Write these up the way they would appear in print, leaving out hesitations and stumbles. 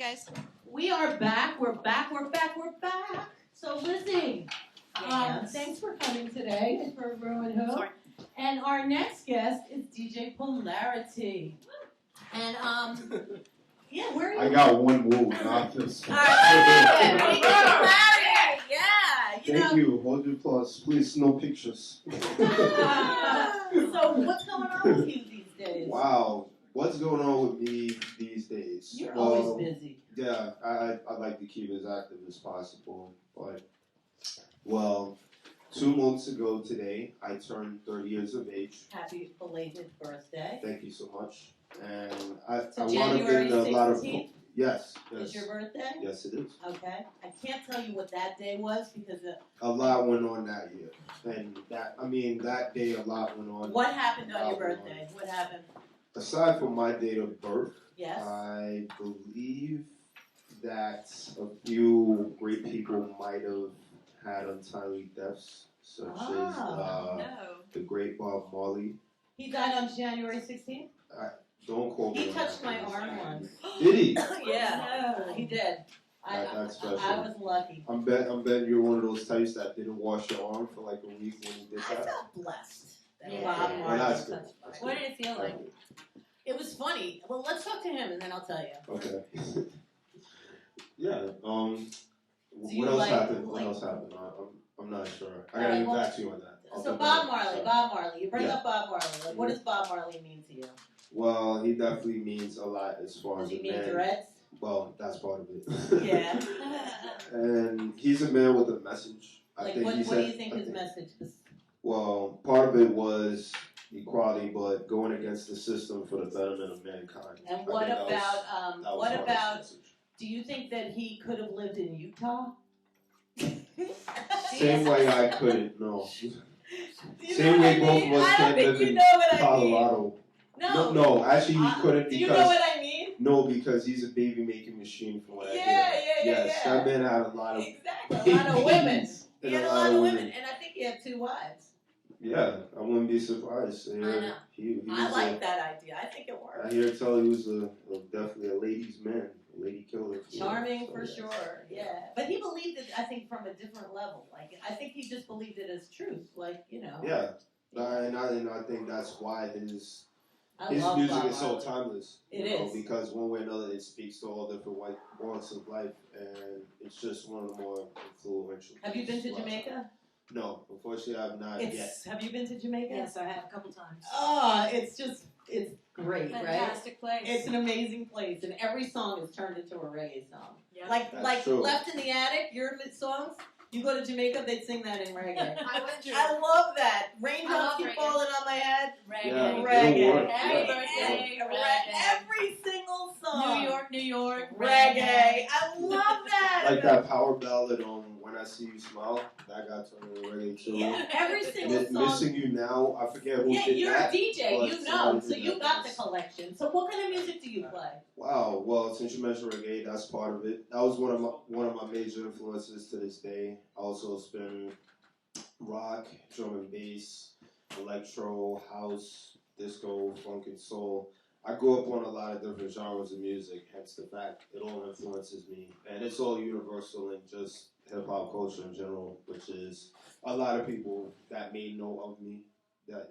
guys. We are back. We're back. So Lizzie, thanks for coming today for ReW WhO. Sorry. And our next guest is DJ Polarity. And yeah, where are you? I got one woo, not this. All right. Yeah. Thank you. Hold your applause, please. No pictures. So what's going on with you these days? Wow, what's going on with me these days? You're always busy. Yeah, I like to keep as active as possible. But, well, 2 months ago today, I turned 30 years of age. Happy belated birthday. Thank you so much. And I So want to January get a lot of 16th? Yes. Is your birthday? Yes, it is. Okay. I can't tell you what that day was because A lot went on that year, and that day a lot went on. What happened on your birthday? What happened? Aside from my date of birth, Yes. I believe that a few great people might have had untimely deaths, such as the great Bob Marley. He died on January 16th? Don't quote me. He on touched that, my please. arm once. Did he? Yeah, he did. That's special. I was lucky. I'm betting you're one of those types that didn't wash your arm for like a week when you did I that. felt blessed. That Yeah. Bob Well, Marley that's good. touched my What did it feel like? It was funny. Well, let's talk to him and then I'll tell you. Okay. Yeah. you What else like- happened? What like- else happened? I'm not sure. I All gotta right, get well, back to you on that. I'll So get Bob back. Marley, Sorry. Bob Marley. You bring Yeah. up Bob Marley. Like, what does Bob Marley mean to you? Well, he definitely means a lot as far Does as he a mean man. dreads? Well, that's part of it. Yeah. And he's a man with a message. Like, I think what he do said, you think his message is? Well, part of it was equality, but going against the system for the betterment of mankind. And I what think that was about, part what of his about, message. do you think that he could have lived in Utah? Same way I couldn't, no. Do you Same know way what I both mean? of us I don't can't think live you in know what I mean. Colorado. No, actually he couldn't Do you know what because I mean? no, because he's a baby making machine from what I hear. Yes, that man had a lot of Exactly, a lot of women. He and had a lot of women, and I think he had 2 wives. Yeah, I wouldn't be surprised. I know. He I was like that idea. I think it I works. hear tell he was definitely a ladies' man, a lady killer. Charming So, for yes. sure, yeah. But he believed it, I think, from a different level. Like, I think he just believed it as truth. Like, you know. Yeah, and I think that's why his I love music Bob is so Marley. timeless. It you know, is. because one way or another it speaks to all different walks of life, and it's just one of the more influential. Have you been to pieces of Jamaica? No, unfortunately I have not yet. Have you been to Jamaica? Yes, I have a couple times. Oh, it's great, right? Fantastic place. It's an amazing place, and every song is turned into a reggae song. Yep. Like true. Left in the Attic, your songs. You go to Jamaica, they'd sing that in reggae. I went to I love that. I Raindrops love keep reggae. falling on my head. reggae. Yeah. Reggae. It'll work. Happy Yeah. birthday, Every reggae. single song. New York, Reggae. I love that. Like that power ballad on When I See You Smile, that got turned into reggae too. Yeah, every single song. Missing You Now, I forget who Yeah, did you're that. a DJ, but you know, somebody so did you that. got the collection. So what kind of music do you play? Wow, well, since you mentioned reggae, that's part of it. That was one of my major influences to this day. I also spin rock, drum and bass, electro, house, disco, funk and soul. I grew up on a lot of different genres of music, hence the fact it all influences me. And it's all universal in just hip-hop culture in general, which is a lot of people that may know of me.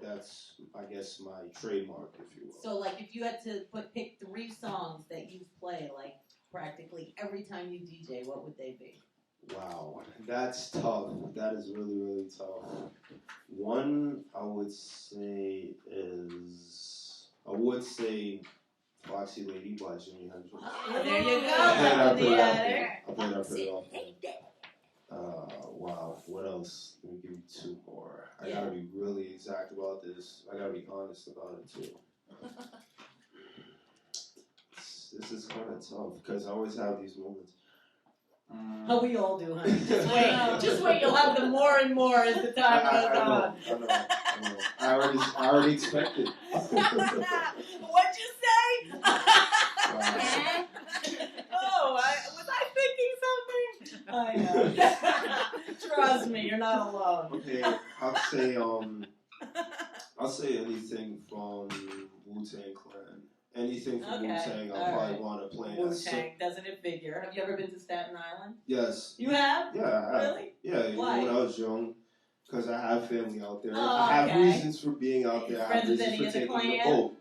That's, I guess, my trademark, if you will. So, like, if you had to pick 3 songs that you play, like, practically every time you DJ, what would they be? Wow, that's tough. That is really, really tough. One I would say Foxy Lady by Jimi Hendrix. Oh, there you go. I Left in the Attic. think I put it off. Wow, what else? Let me give you 2 more. I gotta be really exact about this. I gotta be honest about it too. This is kind of tough because I always have these moments. Oh, we all do, honey. Just wait. You'll have them more and more as the time goes on. I know. I already expected. What'd you say? Wow. Oh, was I thinking something? I know. Trust me, you're not alone. Okay, I'll say anything from Wu-Tang Clan. anything from Okay, Wu-Tang, I'll all probably right. want to play. Wu-Tang, doesn't it figure? Have you ever been to Staten Island? Yes. You have? Yeah, I have. Really? Yeah, Why? when I was young, because I have family out there. Oh, I have okay. reasons for being out there. I have Friends with reasons any for of the taking the clan? boat.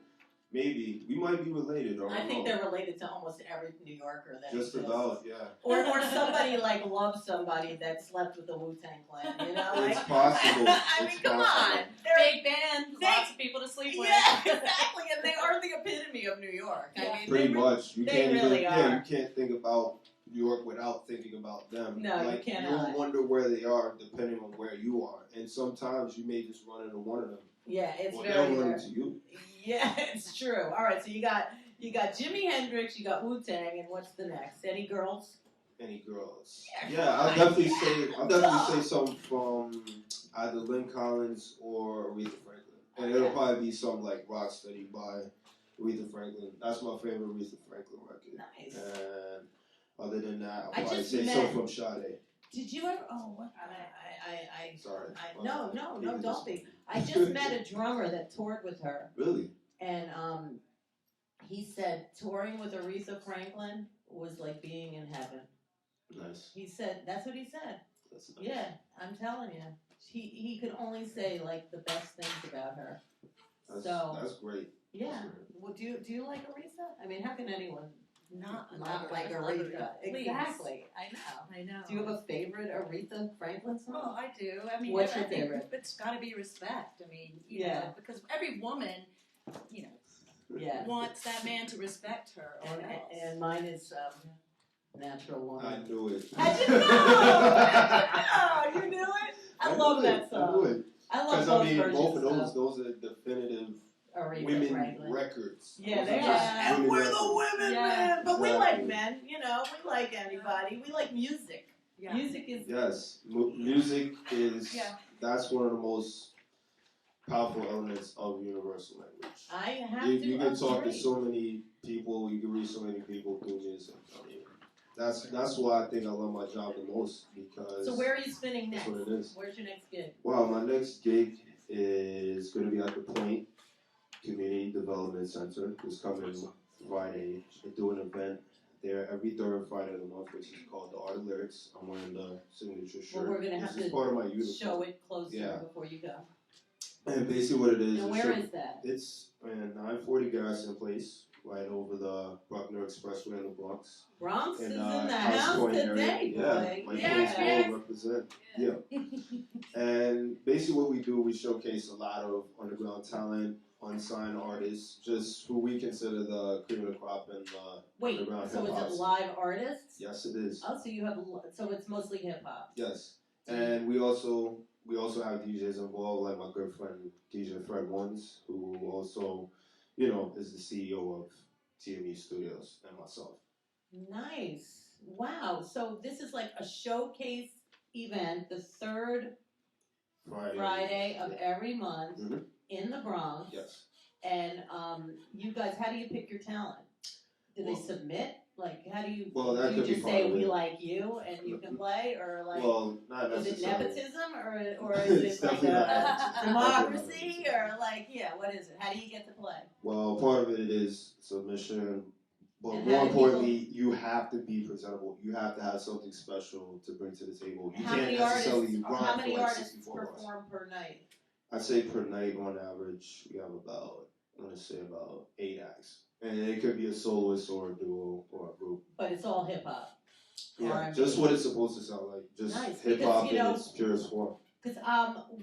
Maybe. We might be related, or I think they're related to almost every New Yorker that just exists. about, yeah. Or somebody like loves somebody that slept with the Wu-Tang Clan, you know? It's Like, possible. I mean, It's come possible. on. They're, Big band, They- lots of people to sleep with. yeah, exactly, and they are the epitome of New York. Yeah. I mean, Pretty they much. You they can't really even, are. Yeah, you can't think about New York without thinking about them. No, you like, cannot. You'll wonder where they are depending on where you are. And sometimes you may just run into one of them. Yeah, it's Or very they'll run rare. into you. Yeah, it's true. All right, so you got Jimi Hendrix, you got Wu-Tang, and what's the next? Any girls? Any girls? Yeah, Yeah, I'll definitely say something from either Lynn Collins or Aretha Franklin. And it'll Okay. probably be something like Rocksteady by Aretha Franklin. That's my favorite Aretha Franklin record. Nice. And other than that, I I'll probably just say met- something from Sade. Did you ever? Oh, what? Sorry. No, You can don't just- be. I just met a drummer that toured with her, Really? and he said touring with Aretha Franklin was like being in heaven. Nice. He said that's what he said. That's nice. Yeah, I'm telling you. He could only say like the best things about her. That's great. Yeah. That's great. Well, do you like Aretha? I mean, how can anyone Not not like love Aretha? Please. Exactly. I know. I know. Do you have a favorite Aretha Franklin song? Well, I do. I mean, What's I your think favorite? It's got to be respect. I mean, you Yeah. know, because every woman, you know, Yeah. wants that man to respect her or else. And mine is Natural Woman. I knew it. I didn't know. Oh, you knew it. I love that I knew song. it. I love Because both I mean, versions. both of those are definitive Aretha women Franklin. records. Yeah, Those they are are. just And women we're records. the women, Yeah. man. But we Exactly. like men, you know. We like anybody. We like music. Yeah. Music is. Yes, music is. Yeah. That's one of the most powerful elements of universal language. I have You, to you can talk to agree. so many people. You can reach so many people through music. I mean, that's why I think I love my job the most because. So where are you spinning that's next? what it is. Where's your next gig? Well, my next gig is going to be at the Point Community Development Center. This coming Friday. I do an event there every third Friday of the month, which is called the Art of Lyrics. I'm wearing the signature shirt. Well, we're gonna have this is to part of my uniform. Show it closer Yeah. before you go. And basically what it is. And it's where a- is that? It's in 940 Garrison Place, right over the Bruckner Expressway in the Bronx. Bronx is And, in the House house Point today, area. boy. My Yeah. place will represent. Yeah. And basically what we do, we showcase a lot of underground talent, unsigned artists, just who we consider the cream of the crop in the Wait, underground so hip-hop is it scene. live artists? Yes, it is. Oh, so you have, so it's mostly hip hop. Yes. And we also have DJs involved, like my good friend DJ Fred Ones, who also, is the CEO of TME Studios, and myself. Nice. Wow. So this is like a showcase event, the third Friday of every month Mhm. in the Bronx. Yes. And you guys, how do you pick your talent? Do they Well- submit? Like, how do you? Well, that do you could be just part say of we it. like you and you can play, or like? Well, not is it necessarily. nepotism or It's is it like definitely not a nepotism. democracy or like what is it? How do you get to play? Well, part of it is submission, but And more how do importantly, you have to be presentable. You have to have something special to bring to the table. You How can't many necessarily artists? rock How for many like artists 64 bars. perform per night? I'd say per night, on average, we have about 8 acts, and it could be a soloist or a duo or a group. But it's all hip hop. Yeah, R&B. just what it's supposed to sound like. Just Nice, hip because, hop you know, in its purest form. Because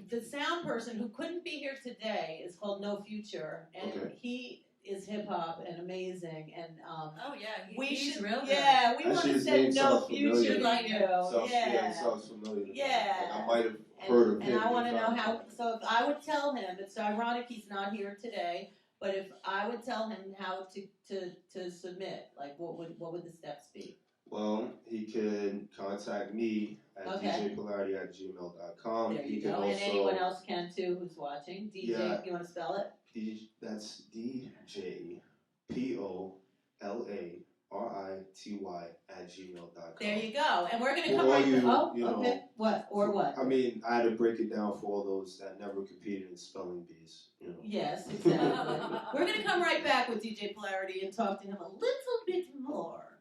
the sound person who couldn't be here today is called No Future, and Okay. he is hip hop and amazing, and Oh yeah, he's real good. yeah, we want Actually, to his send name No sounds familiar. Future like you, It sounds familiar. To me. Yeah. Like I might have heard of him. and I want to if know how. So if I would tell him, it's ironic he's not here today, but if I would tell him how to submit, like what would the steps be? Well, he can contact me at Okay. djpolarity@gmail.com. There He you can go, also, and anyone else can too who's watching. DJ, Yeah. you want to spell it? That's DJPOLARITY@gmail.com. There you go, and we're gonna For come all right. you, Oh, you know, okay. What or what? I mean, I had to break it down for all those that never competed in spelling bees. Yes, exactly. We're gonna come right back. back with DJ Polarity and talk to him a little bit more.